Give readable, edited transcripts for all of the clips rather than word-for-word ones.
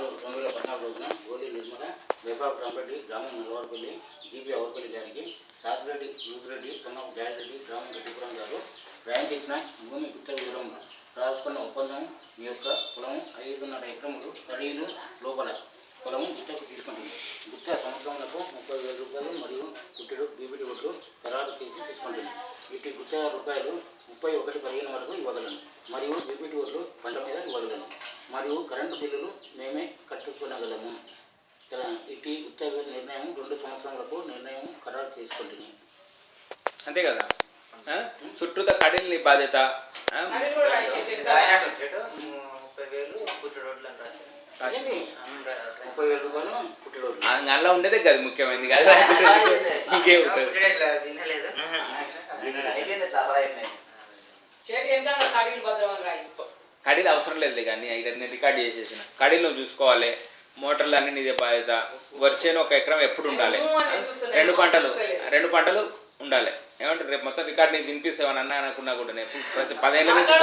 2014 రోజున గోలి నిర్మల వేపాకు రాంపల్లి గ్రామం నల్లవారిపల్లి జీపీ అవరపల్లి గారికి సాతిరెడ్డి యూజిరెడ్డి సొన్నపు జాయిరెడ్డి గ్రామం గడ్డిపురం గారు ప్రయాణం చేసిన భూమి గుత్త వివరం రాసుకున్న ఒప్పందం మీ యొక్క పొలం 5.5 ఎకరములు ఖరీదు లోపల పొలం గుత్తకు తీసుకుంటుంది. గుత్త సంవత్సరంలో 30,000 రూపాయలు మరియు గుట్టెడు బీబీటీ ఒడ్లు ఖరారు చేసి తీసుకుంటుంది. వీటి గుత్త రూపాయలు 31/15 వరకు ఇవ్వగలను మరియు బీబీటీ ఒడ్లు పంట మీద ఇవ్వగలను మరియు కరెంటు బిల్లులు మేమే కట్టుకోగలము. ఇటు గుత్త నిర్ణయం 2 సంవత్సరాలకు నిర్ణయం ఖరారు చేసుకుంటుంది. అంతే కదా. చుట్టూత కడిల్ని బాధ్యత 30,000 రూపాయలు పుట్టిరోజు అలా ఉండేదే కదా ముఖ్యమైనది కదా. ఇంకేముంటుంది కడీలు అవసరం లేదు కానీ నేను రికార్డ్ చేసేసిన కడీలు నువ్వు చూసుకోవాలి. మోటార్లు అన్నీ నీదే బాధ్యత. వరిచేను 1 ఎకరం ఎప్పుడు ఉండాలి. 2 పంటలు ఉండాలి. ఏమంటారు రేపు మొత్తం రికార్డ్ నీకు తినిపిస్తావని అన్నా అనుకున్నా కూడా ప్రతి 10 ఏళ్ళ నుంచి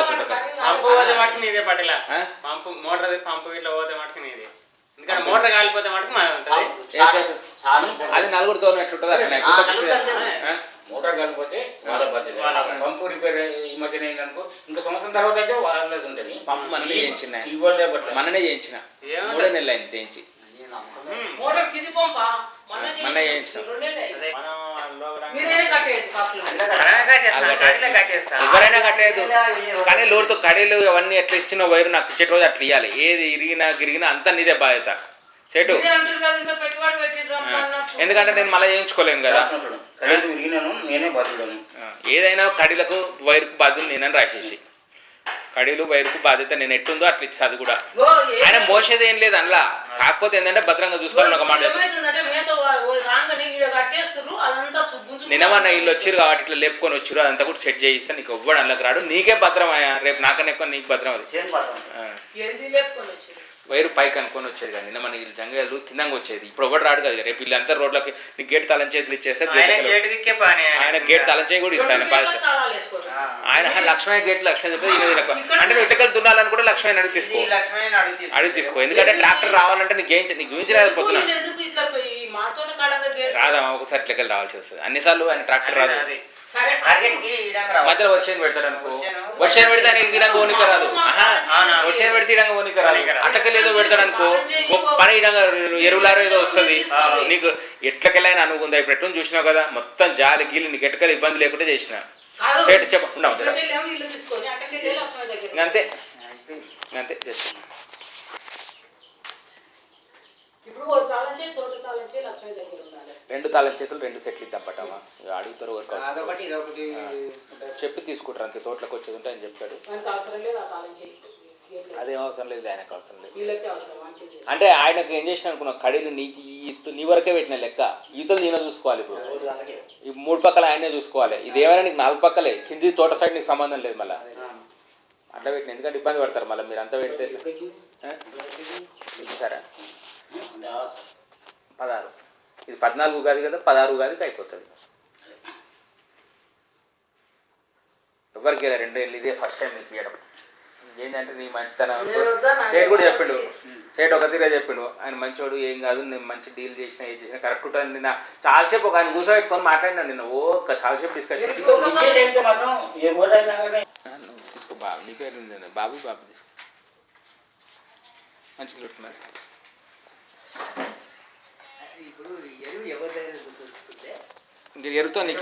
పంపు పోతే మటుకు నీదే పట్టేలా. పంపు మోటార్ పంపు ఇట్లా పోతే మటుకు నీదే. ఎందుకంటే మోటార్ కాలిపోతే మటుకు అది నలుగురితో ఎట్లుంటుంది అట్లా. మోటార్ కాలిపోతే వాళ్ళ బాధ్యత. పంపు రిపేర్ ఈ మధ్యన ఏంటనుకో ఇంకా సంవత్సరం తర్వాత అయితే వాళ్ళది ఉంటుంది. పంపు మననే చేయించిన ఇవ్వలే మననే చేయించిన 3 నెలలు అయింది చేయించి మన చేయించిన. ఎవరైనా కట్టేది కానీ లోటుతో కడీలు అవన్నీ ఎట్లా ఇచ్చిన వైరు నాకు ఇచ్చే రోజు అట్లా ఇవ్వాలి. ఏది గిరిగినా అంతా నీదే బాధ్యత చెట్టు. ఎందుకంటే నేను మళ్ళీ చేయించుకోలేను కదా. ఏదైనా కడీలకు వైరుకు బాధ్యత నేనని రాసేసి కడీలు వైరుకు బాధ్యత నేను ఎట్టుందో అట్లా ఇచ్చి అది కూడా ఆయన మోసేది ఏం లేదు అందులో. కాకపోతే ఏంటంటే భద్రంగా చూసుకోవాలని ఒక మాట. నిన్నమన్న వీళ్ళు వచ్చిరు కాబట్టి ఇట్లా లేపుకొని వచ్చిరు అదంతా కూడా సెట్ చేయిస్తా. నీకు ఎవ్వడు అందులోకి రాడు. నీకే భద్రమయ్యా. రేపు నాకన్నా ఎక్కువ నీకు భద్రం. అది వైరు పైకి అనుకొని వచ్చేది కానీ నిన్న మన వీళ్ళు జంగలు కిందంగా వచ్చేది. ఇప్పుడు ఎవరు రాడు కదా. రేపు వీళ్ళంతా రోడ్లకి నీకు గేట్ తాళం చేతులు ఇచ్చేస్తే ఆయన గేట్ తాళం చేయి కూడా ఇస్తాను బాధ్యత. ఆయన లక్ష్మయ్య గేట్ లక్ష్మీ అంటే నువ్వు ఇటకలు దున్నాలని కూడా లక్ష్మయ్య అడిగి తీసుకో. ఎందుకంటే ట్రాక్టర్ రావాలంటే నీకు చూపించలేకపోతున్నా రాదా. ఒకసారి ఇట్లకెళ్ళి రావాల్సి వస్తుంది. అన్నిసార్లు ఆయన ట్రాక్టర్ రాదు. మధ్యలో వర్షం పెడతాడు అనుకో. వర్షం పెడితే ఆయన ఇడంగా ఓనిక రాదు. వర్షం పెడితే ఇడంగా ఓనిక రాదు. అట్లకెళ్ళి ఏదో పెడతాడు అనుకో. పని ఇడంగా ఎరువులారో ఏదో వస్తుంది. నీకు ఎట్లకెళ్ళైనా అనుకుందా. ఇప్పుడు ఎట్లా చూసినావు కదా. మొత్తం జాలి గీలి నీకు ఎట్లకెళ్ళి ఇబ్బంది లేకుండా చేసిన సేటు చెప్పకుండా అంతే అంతే చేస్తున్నా. రెండు తాళం చేతులు 2 సెట్లు ఇద్దాం పట్టమా. అడుగుతారు చెప్పి తీసుకుంటారు అంతే. తోటలోకి వచ్చేది ఉంటే ఆయన చెప్తాడు. అదేం అవసరం లేదు. ఆయనకు అవసరం లేదు. అంటే ఆయనకు ఏం చేసిన అనుకున్నావు కడీలు నీ వరకే పెట్టిన లెక్క. ఈతలు నేను చూసుకోవాలి. ఇప్పుడు ఈ 3 పక్కల ఆయనే చూసుకోవాలి. ఇది ఏమైనా నీకు 4 పక్కలే. కింది తోట సైడ్ నీకు సంబంధం లేదు. మళ్ళీ అట్లా పెట్టిన ఎందుకంటే ఇబ్బంది పడతారు మళ్ళీ మీరు అంతా పెడితే. సరే 16 ఇది 14 ఉగాది కదా. 16 ఉగాదికి అయిపోతుంది. ఎవరికి 2 ఏళ్ళు ఇదే ఫస్ట్ టైం మీకు ఇవ్వడం. ఏంటంటే నీ మంచితనం. సేట్ కూడా చెప్పిండు. సేట్ ఒక తీరే చెప్పిండు. ఆయన మంచోడు ఏం కాదు. నేను మంచి డీల్ చేసినా ఏం చేసినా కరెక్ట్ ఉంటుంది. నిన్న చాలాసేపు ఒక ఆయన కూర్చోబెట్టుకొని మాట్లాడినా నిన్న. చాలాసేపు డిస్కషన్ తీసుకో. బాబు నీ పేరు బాబు తీసుకో. మంచిగా పెట్టుకున్నారు. ఇప్పుడు ఎరువుతో నీకు